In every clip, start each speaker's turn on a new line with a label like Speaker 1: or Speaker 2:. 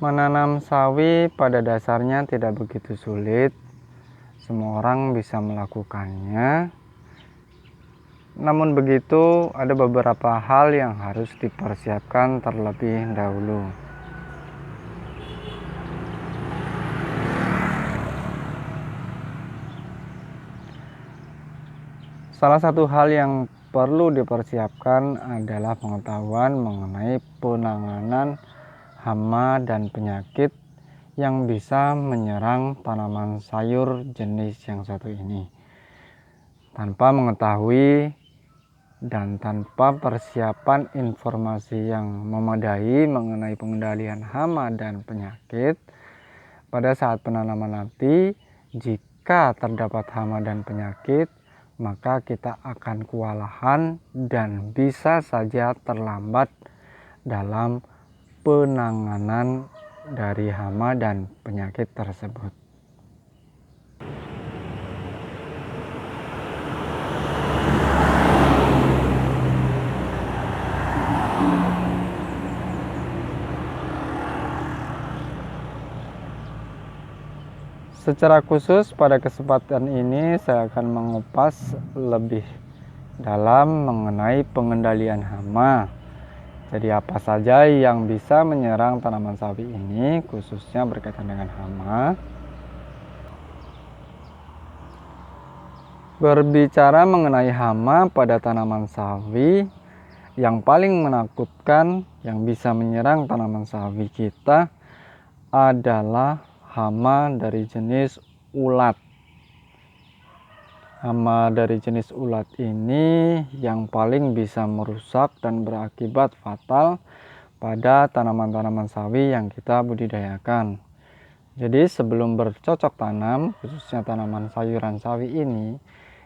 Speaker 1: Menanam sawi pada dasarnya tidak begitu sulit. Semua orang bisa melakukannya. Namun begitu, ada beberapa hal yang harus dipersiapkan terlebih dahulu. Salah satu hal yang perlu dipersiapkan adalah pengetahuan mengenai penanganan hama dan penyakit yang bisa menyerang tanaman sayur jenis yang satu ini. Tanpa mengetahui dan tanpa persiapan informasi yang memadai mengenai pengendalian hama dan penyakit, pada saat penanaman nanti, jika terdapat hama dan penyakit, maka kita akan kewalahan dan bisa saja terlambat dalam penanganan dari hama dan penyakit tersebut. Secara khusus pada kesempatan ini saya akan mengupas lebih dalam mengenai pengendalian hama. Jadi apa saja yang bisa menyerang tanaman sawi ini, khususnya berkaitan dengan hama. Berbicara mengenai hama pada tanaman sawi, yang paling menakutkan yang bisa menyerang tanaman sawi kita adalah hama dari jenis ulat. Hama dari jenis ulat ini yang paling bisa merusak dan berakibat fatal pada tanaman-tanaman sawi yang kita budidayakan. Jadi sebelum bercocok tanam, khususnya tanaman sayuran sawi ini,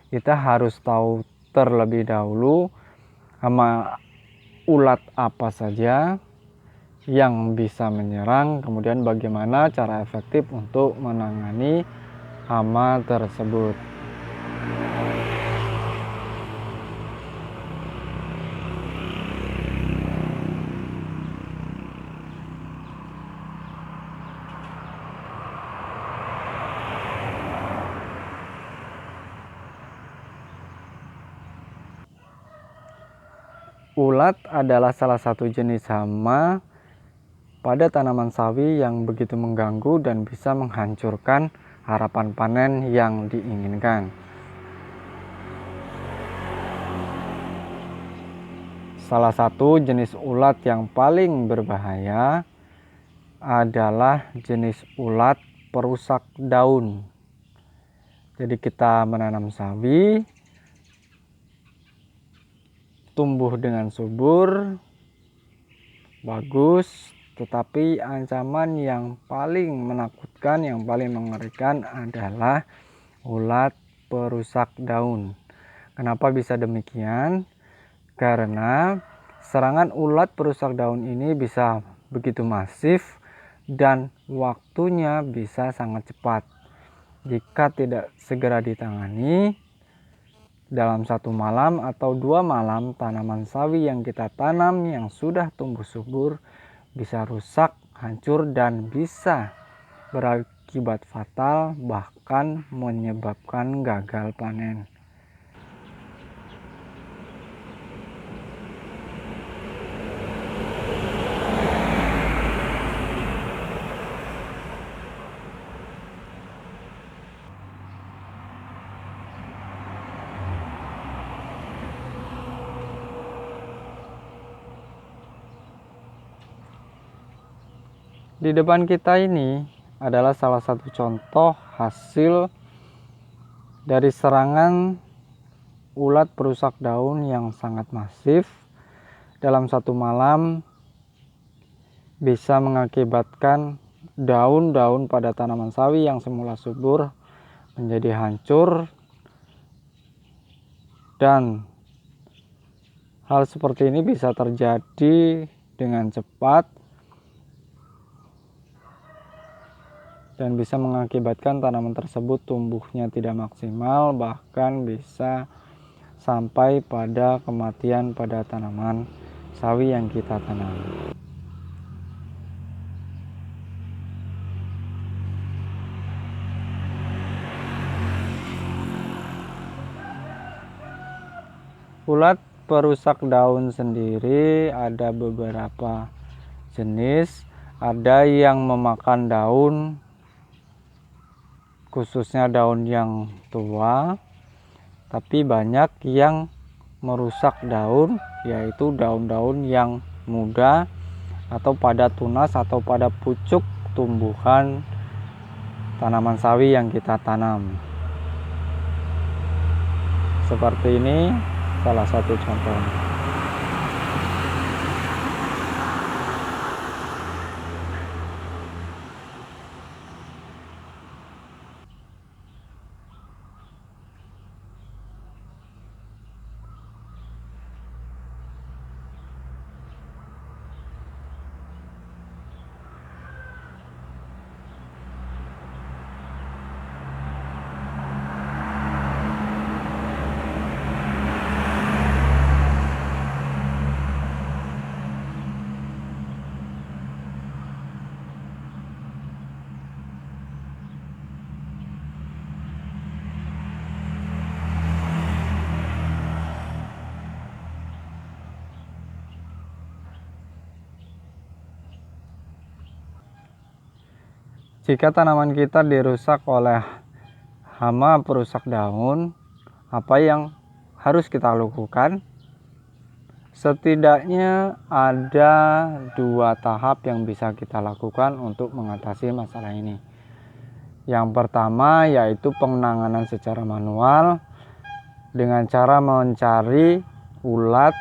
Speaker 1: kita harus tahu terlebih dahulu hama ulat apa saja yang bisa menyerang, kemudian bagaimana cara efektif untuk menangani hama tersebut. Ulat adalah salah satu jenis hama pada tanaman sawi yang begitu mengganggu dan bisa menghancurkan harapan panen yang diinginkan. Salah satu jenis ulat yang paling berbahaya adalah jenis ulat perusak daun. Jadi kita menanam sawi, tumbuh dengan subur, bagus, tetapi ancaman yang paling menakutkan, yang paling mengerikan adalah ulat perusak daun. Kenapa bisa demikian? Karena serangan ulat perusak daun ini bisa begitu masif dan waktunya bisa sangat cepat. Jika tidak segera ditangani, dalam 1 malam atau 2 malam tanaman sawi yang kita tanam yang sudah tumbuh subur bisa rusak, hancur, dan bisa berakibat fatal, bahkan menyebabkan gagal panen. Di depan kita ini adalah salah satu contoh hasil dari serangan ulat perusak daun yang sangat masif. Dalam 1 malam bisa mengakibatkan daun-daun pada tanaman sawi yang semula subur menjadi hancur, dan hal seperti ini bisa terjadi dengan cepat dan bisa mengakibatkan tanaman tersebut tumbuhnya tidak maksimal, bahkan bisa sampai pada kematian pada tanaman sawi yang kita tanam. Ulat perusak daun sendiri ada beberapa jenis. Ada yang memakan daun, khususnya daun yang tua, tapi banyak yang merusak daun, yaitu daun-daun yang muda atau pada tunas atau pada pucuk tumbuhan tanaman sawi yang kita tanam. Seperti ini salah satu contohnya. Jika tanaman kita dirusak oleh hama perusak daun, apa yang harus kita lakukan? Setidaknya ada 2 tahap yang bisa kita lakukan untuk mengatasi masalah ini. Yang pertama yaitu penanganan secara manual dengan cara mencari ulat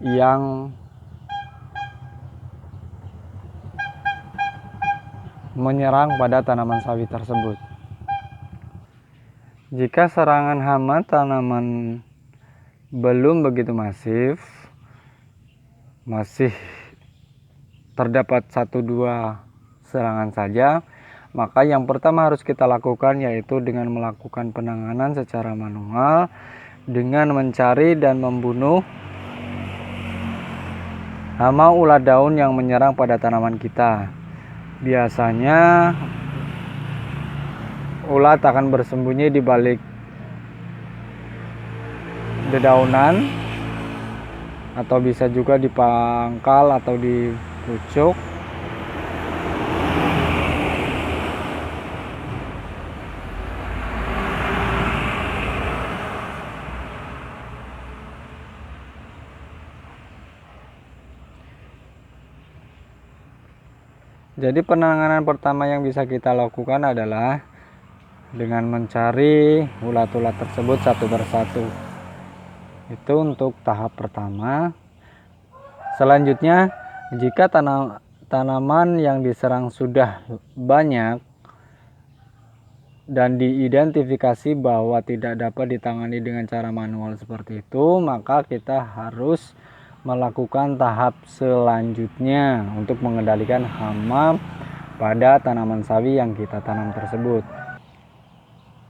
Speaker 1: yang menyerang pada tanaman sawi tersebut. Jika serangan hama tanaman belum begitu masif, masih terdapat 1-2 serangan saja, maka yang pertama harus kita lakukan yaitu dengan melakukan penanganan secara manual dengan mencari dan membunuh hama ulat daun yang menyerang pada tanaman kita. Biasanya ulat akan bersembunyi di balik dedaunan atau bisa juga di pangkal atau di pucuk. Jadi penanganan pertama yang bisa kita lakukan adalah dengan mencari ulat-ulat tersebut satu persatu. Itu untuk tahap pertama. Selanjutnya, jika tanaman yang diserang sudah banyak dan diidentifikasi bahwa tidak dapat ditangani dengan cara manual seperti itu, maka kita harus melakukan tahap selanjutnya untuk mengendalikan hama pada tanaman sawi yang kita tanam tersebut.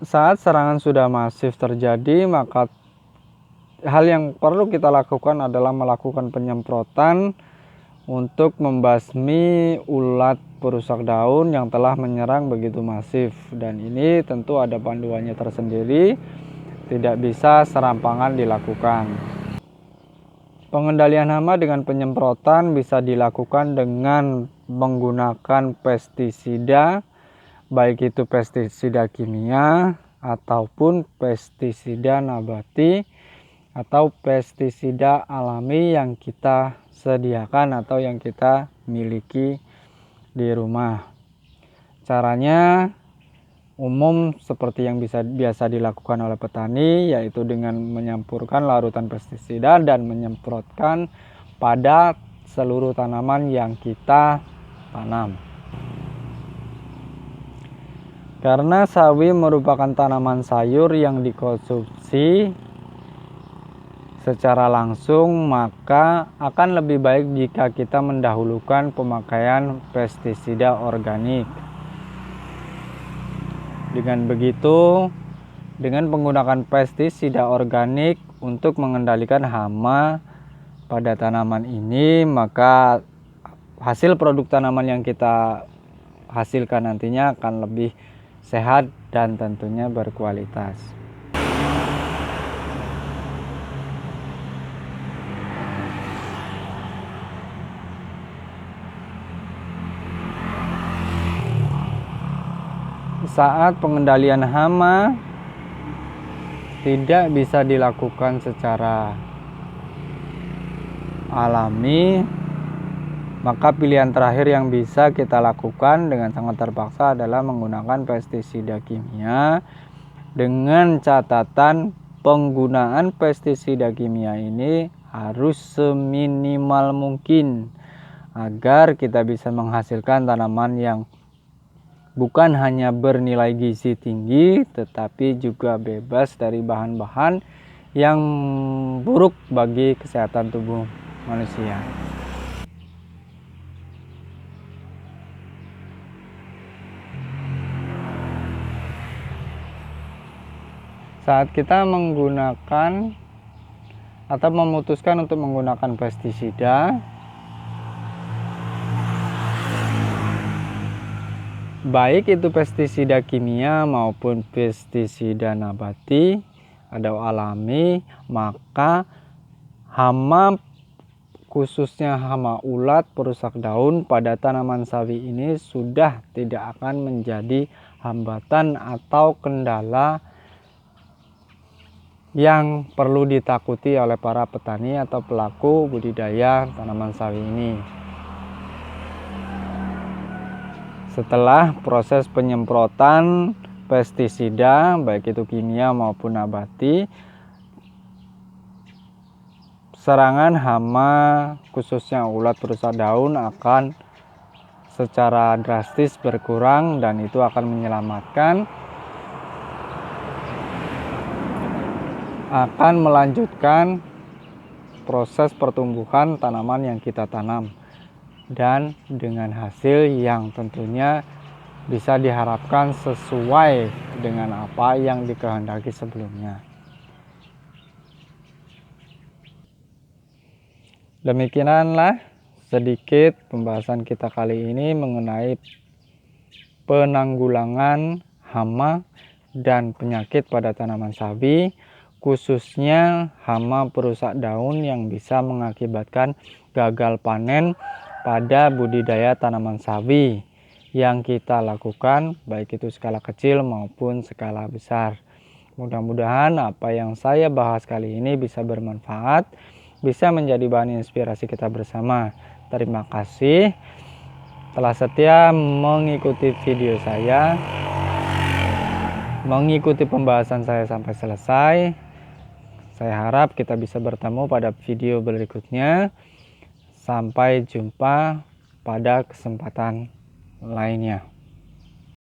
Speaker 1: Saat serangan sudah masif terjadi, maka hal yang perlu kita lakukan adalah melakukan penyemprotan untuk membasmi ulat perusak daun yang telah menyerang begitu masif, dan ini tentu ada panduannya tersendiri, tidak bisa serampangan dilakukan. Pengendalian hama dengan penyemprotan bisa dilakukan dengan menggunakan pestisida, baik itu pestisida kimia ataupun pestisida nabati atau pestisida alami yang kita sediakan atau yang kita miliki di rumah. Caranya umum seperti yang biasa dilakukan oleh petani, yaitu dengan menyampurkan larutan pestisida dan menyemprotkan pada seluruh tanaman yang kita tanam. Karena sawi merupakan tanaman sayur yang dikonsumsi secara langsung, maka akan lebih baik jika kita mendahulukan pemakaian pestisida organik. Dengan begitu, dengan menggunakan pestisida organik untuk mengendalikan hama pada tanaman ini, maka hasil produk tanaman yang kita hasilkan nantinya akan lebih sehat dan tentunya berkualitas. saat pengendalian hama tidak bisa dilakukan secara alami, maka pilihan terakhir yang bisa kita lakukan dengan sangat terpaksa adalah menggunakan pestisida kimia, dengan catatan penggunaan pestisida kimia ini harus seminimal mungkin agar kita bisa menghasilkan tanaman yang bukan hanya bernilai gizi tinggi, tetapi juga bebas dari bahan-bahan yang buruk bagi kesehatan tubuh manusia. Saat kita menggunakan atau memutuskan untuk menggunakan pestisida, baik itu pestisida kimia maupun pestisida nabati atau alami, maka hama, khususnya hama ulat perusak daun pada tanaman sawi ini sudah tidak akan menjadi hambatan atau kendala yang perlu ditakuti oleh para petani atau pelaku budidaya tanaman sawi ini. Setelah proses penyemprotan pestisida baik itu kimia maupun nabati, serangan hama khususnya ulat perusak daun akan secara drastis berkurang dan itu akan melanjutkan proses pertumbuhan tanaman yang kita tanam, dan dengan hasil yang tentunya bisa diharapkan sesuai dengan apa yang dikehendaki sebelumnya. Demikianlah sedikit pembahasan kita kali ini mengenai penanggulangan hama dan penyakit pada tanaman sawi, khususnya hama perusak daun yang bisa mengakibatkan gagal panen pada budidaya tanaman sawi yang kita lakukan baik itu skala kecil maupun skala besar. Mudah-mudahan apa yang saya bahas kali ini bisa bermanfaat, bisa menjadi bahan inspirasi kita bersama. Terima kasih telah setia mengikuti video saya, mengikuti pembahasan saya sampai selesai. Saya harap kita bisa bertemu pada video berikutnya. Sampai jumpa pada kesempatan lainnya.